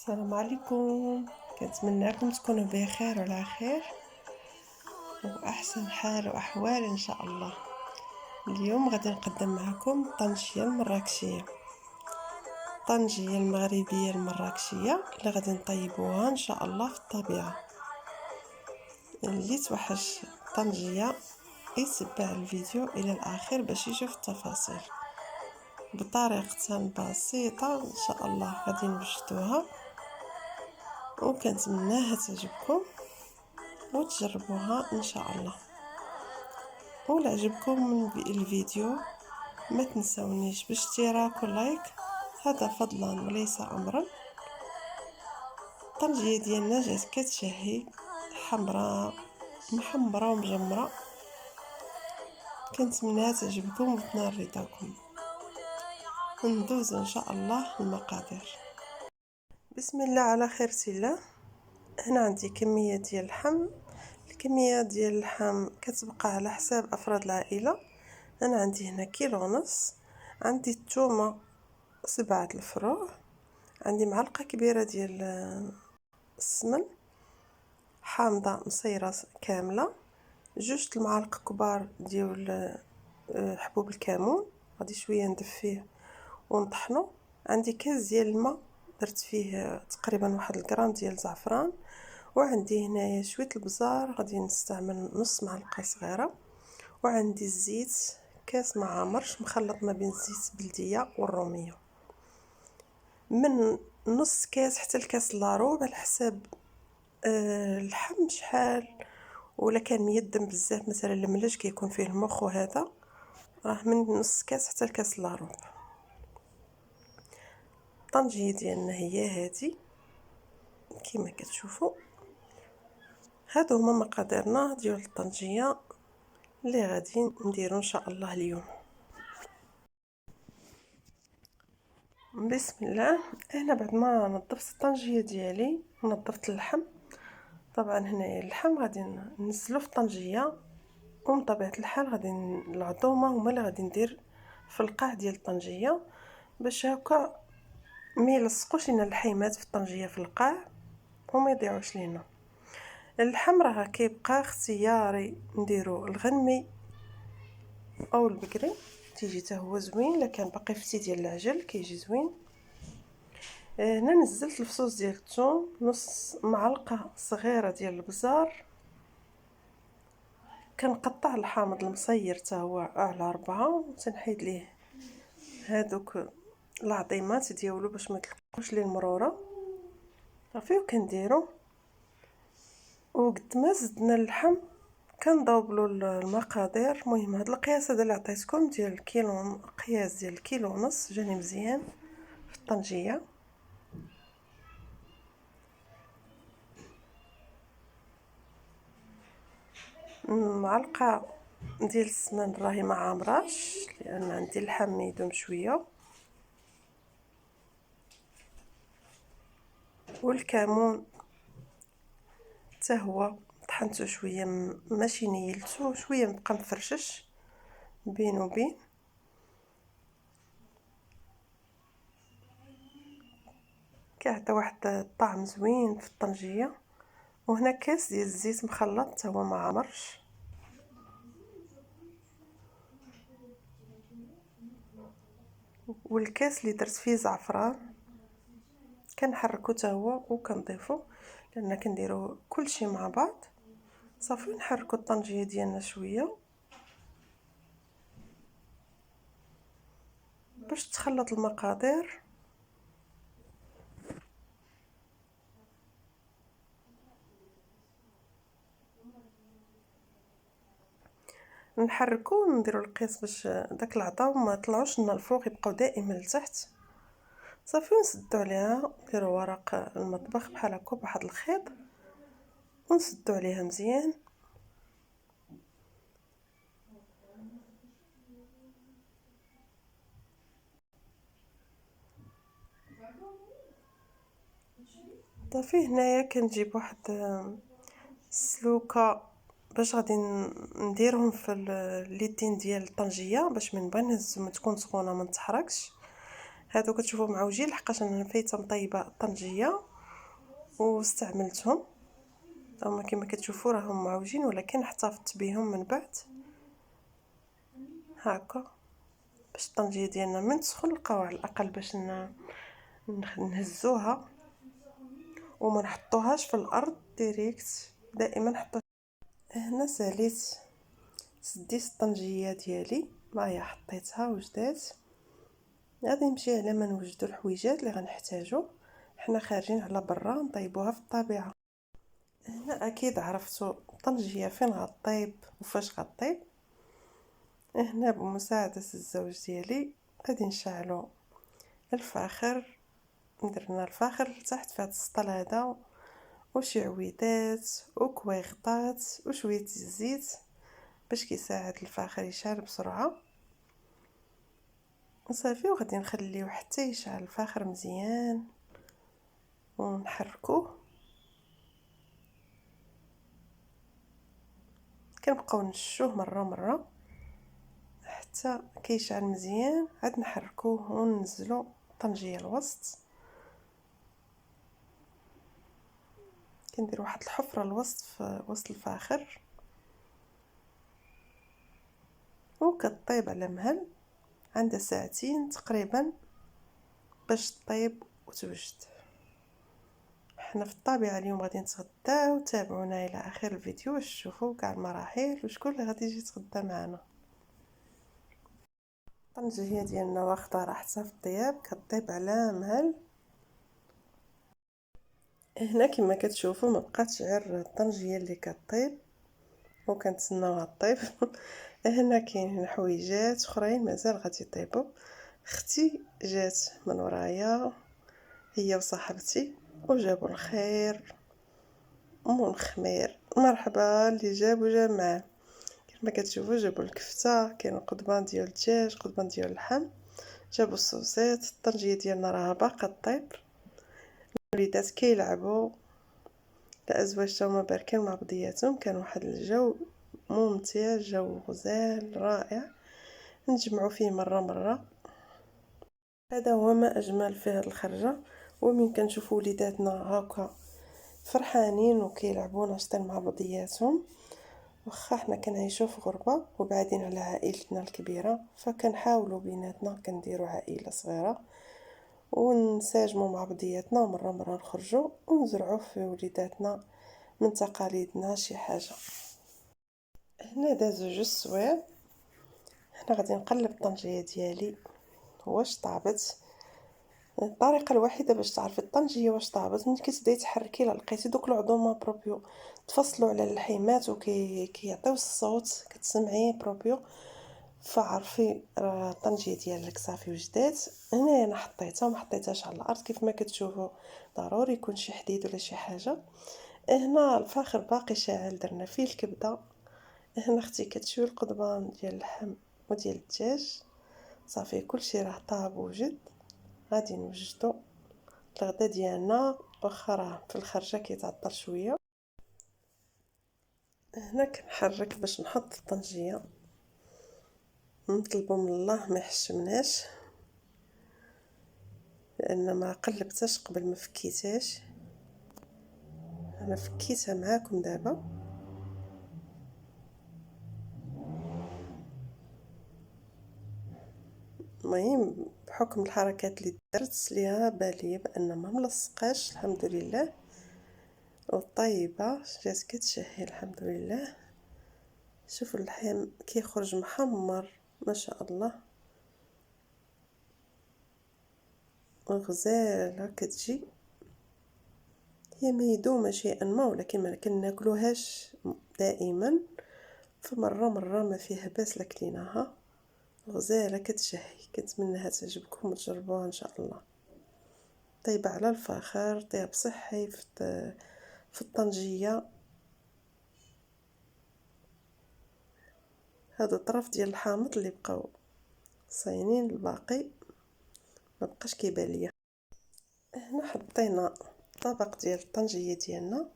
السلام عليكم. كنتمنىكم تكونوا بخير وعلى خير واحسن حال واحوال ان شاء الله. اليوم غادي نقدم معكم الطنجيه المراكشيه، الطنجيه المغربيه المراكشيه اللي غادي نطيبوها ان شاء الله في الطبيعه. اللي توحش الطنجيه يتبع الفيديو الى الاخر باش يشوف التفاصيل بطريقه بسيطه ان شاء الله. غادي نوجدوها وكنتمناها تعجبكم وتجربوها ان شاء الله. ولا عجبكم الفيديو ما تنسونيش باشتراك ولايك، هذا فضلا وليس امرا. الطنجيه ديالنا جات كتشهي حمراء محمره ومجمره، كنتمنى تعجبكم وتنال رضاكم. ندوز ان شاء الله المقادير. بسم الله على خيرة الله. هنا عندي كميه ديال اللحم. الكميه ديال اللحم كتبقى على حساب افراد العائله. انا عندي هنا كيلو ونص. عندي الثومه 7 الفروع. عندي معلقه كبيره ديال السمن حامضه مصيره كامله، 2 المعالق كبار ديال حبوب الكمون، غادي شويه ندفيه ونطحنه. عندي كاس ديال الماء درت فيه تقريبا 1 الغرام ديال الزعفران. وعندي هنايا شويه البزار غادي نستعمل نص معلقه صغيره. وعندي الزيت كاس معامرش مخلط ما بين الزيت البلديه والروميه، من نص كاس حتى الكاس الا ربع على حساب اللحم شحال، ولا كان ميدم بزاف مثلا الملاج كيكون فيه المخ، وهذا راه من نص كاس حتى الكاس الا ربع. الطنجيه ديالنا هي هذه كما كتشوفوا. هادو هما مقاديرنا ديال الطنجيه اللي غادي نديرو ان شاء الله اليوم. بسم الله. هنا بعد ما نظفت الطنجيه ديالي ونظفت اللحم، طبعا هنايا اللحم غادي ننزلو في الطنجيه، ومن طبيعه الحال غادي العظومه هما اللي غادي ندير في القاع ديال الطنجيه باش هكا ما يلصقوش لنا اللحيمات في الطنجيه في القاع وما يضيعوش لينا. اللحم راه كيبقى اختياري، نديرو الغنمي او البقري تيجي حتى هو زوين، الا كان باقي فتي ديال العجل كيجي زوين. هنا نزلت الفصوص ديال الثوم، نص معلقه صغيره ديال البزار، كنقطع الحامض المصير حتى هو على 4 وتنحيد ليه هادوك العظيمات ديالو باش ما تلقوش ليه المروره صافي. وكنديرو وقد ما زدنا اللحم كنضوبلو المقادير. المهم هاد القياس هذا اللي عطيتكم ديال الكيلو، قياس ديال الكيلو ونص جاني مزيان في الطنجيه. معلقه ديال السمن راهي ما عامراش لان عندي اللحم يدوم شويه، والكمون حتى هو طحنته شويه ماشي نيلته، شويه بقى مفرشش بين وبين. كيعطي واحد الطعم زوين في الطنجيه. وهنا كاس ديال الزيت مخلط حتى هو ما عامرش، والكاس اللي درت فيه زعفران كنحركو حتى هو وكنضيفو لان كنديرو كلشي مع بعض صافي. نحركو الطنجيه ديالنا شويه باش تخلط المقادير. نحركو ونديرو القياس باش داك العظام ما طلعوش لنا الفوق، يبقاو دائما لتحت صافي. نسدو عليها، نديرو ورق المطبخ بحال هكا بواحد الخيط ونسدو عليها مزيان. صافي هنايا كنجيب واحد السلوكه باش غادي نديرهم في اليدين ديال الطنجيه باش من بغي نهزهم تكون سخونه ما تحرقش. هادو كتشوفوا معوجين لحقاش انا فايته مطيبه الطنجيه واستعملتهم هما كما كتشوفوا راهم معوجين، ولكن احتفظت بهم من بعد هكا باش الطنجيه ديالنا من تسخن نلقاو على الاقل باش نهزوها وما نحطوهاش في الارض ديريكت. دائما نحطو هنا. سديت الطنجيه ديالي معايا، حطيتها وجدات. غادي نمشي على ما نوجدوا الحويجات اللي غنحتاجو حنا خارجين على برا نطيبوها في الطبيعه. هنا اكيد عرفتوا الطنجيه فين غطيب وفاش غطيب. هنا بمساعده الزوج ديالي غادي نشعلو الفاخر. درنا الفاخر لتحت في هذا السطل هذا، وشي عويدات وكويغطات وشويه الزيت باش كيساعد الفاخر يشعل بسرعه. صافي، وغادي نخليوه حتى يشعل الفاخر مزيان ونحركوه. كنبقاو نشوه مره حتى كيشعل مزيان، عاد نحركوه وننزلو الطنجيه الوسط. كندير واحد الحفره الوسط في وسط الفاخر، وكطيب على مهل عندها ساعتين تقريبا باش طيب وتوجد. حنا في الطبيعه اليوم غادي نتغداو، تابعونا الى اخر الفيديو باش تشوفوا كاع المراحل وشكون اللي غادي يجي يتغدى معنا. الطنجيه ديالنا واخده راحتها في الطياب، كطيب على مهل. هنا كما كتشوفوا ما بقاتش غير الطنجيه اللي كطيب وكنتسناوها طيب. هنا كاينين حويجات اخرين مازال غادي يطيبوا. اختي جات من ورايا هي وصاحبتي وجابوا الخير خمير. مرحبا اللي جاب معاه. كما كتشوفوا جابوا الكفته، كاين قضبان ديال الدجاج، قضبان ديال اللحم، جابوا الصوصات. الطنجيه ديالنا راه باقا طيب. الوليدات كيلعبوا، الازواج تاهما باركين مع بعضياتهم. كان واحد الجو ممتع، جو غزال رائع نجمعوا فيه مره. هذا هو ما اجمل في هذه الخرجه. ومن كنشوفوا وليداتنا هكا فرحانين وكيلعبوا ناشطين مع بعضياتهم، واخا حنا كنعيشوا في غربه وبعدين على عائلتنا الكبيره، فكنحاولوا بيناتنا كنديروا عائله صغيره ونساجموا مع بعضياتنا، ومره نخرجوا ونزرعوا في وليداتنا من تقاليدنا شي حاجه. هنا دازو جوج سوايع. هنا غادي نقلب الطنجيه ديالي واش طابت. الطريقه الوحيده باش تعرفي الطنجيه واش طابت ملي كتبداي تحركي لقيتي دوك العظومه بروبيو تفصلوا على اللحيمات وكيعطيو الصوت، كتسمعيه بروبيو، فعرفي راه الطنجيه ديالك صافي وجدات. هنا انا حطيتها وما حطيتهاش على الارض كيف ما كتشوفوا، ضروري يكون شي حديد ولا شي حاجه. هنا الفاخر باقي شاعل، درنا فيه الكبده. هنا اختي كتشوي القضبان ديال اللحم وديال الدجاج. صافي كلشي راه طاب وجد. غادي نوجدو الغدا ديالنا، واخا راه في الخرجه كيتعطل شويه. هنا كنحرك باش نحط الطنجيه، نطلبوا من الله ما يحشمناش لان ما قلبتهاش قبل ما فكيتهاش. انا فكيتها معاكم دابا. المهم بحكم الحركات اللي درت ليها بالي بان ما ملصقاش الحمد لله، والطيبه جات كتشهي الحمد لله. شوفوا اللحم كيخرج محمر ما شاء الله، غزاله كتجي. هي ميدومه شيئا ما، ولكن ما كناكلوهاش دائما، فمره ما فيها باس لكليناها. غزاله كتشهي. كنتمنىها تعجبكم وتجربوها ان شاء الله. طيبه على الفخار، طيب صحي في الطنجيه. هذا الطرف ديال الحامض اللي بقاو صاينين، الباقي ما بقاش كيبان ليا. هنا حطينا طبق ديال الطنجيه ديالنا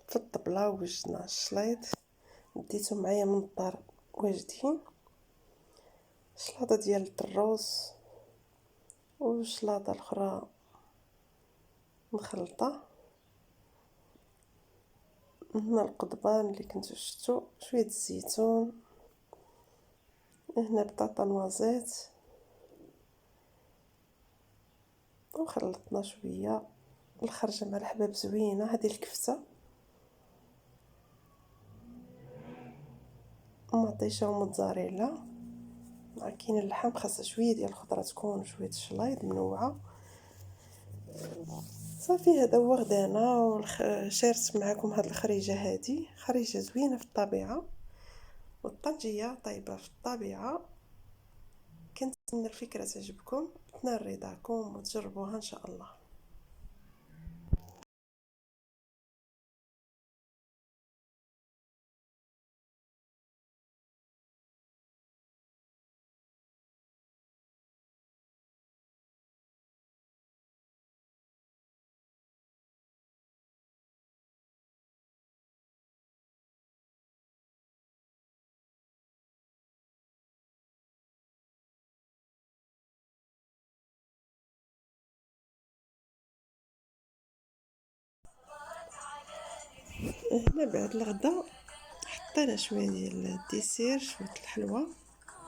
في الطبله ووجدنا الشليط. ديتو معايا من الدار واجدين، شلاضه ديال الروز وشلاضه الاخرى مخلطه. هنا القضبان اللي كنتو شفتو، شويه الزيتون، هنا بطاطا نوازيت، وخلطنا شويه الخرجه مع الحباب زوينه. هذه الكفته ومطيشه وموتزاريلا. كاين اللحم خاصها شويه ديال الخضره تكون شويه الشلايض منوعه. صافي هذا هو غدانا. شارت معكم هاد الخريجه، هذه خريجه زوينه في الطبيعه، والطنجيه طيبه في الطبيعه. كنتمنى الفكره تعجبكم، تنال رضاكم وتجربوها ان شاء الله. هنا بعد الغدا حطينا شويه ديال الديسير، شويه الحلوى،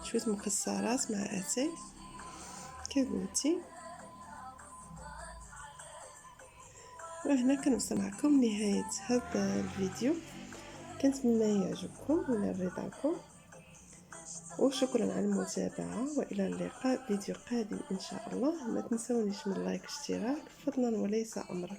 شويه مكسرات مع اتاي كبوتي. وهنا كنوصل معكم نهايه هذا الفيديو، كنتمنى يعجبكم وينال رضاكم، وشكرا على المتابعه، والى اللقاء فيديو قادم ان شاء الله. ما تنسونيش من لايك واشتراك فضلا وليس امرا.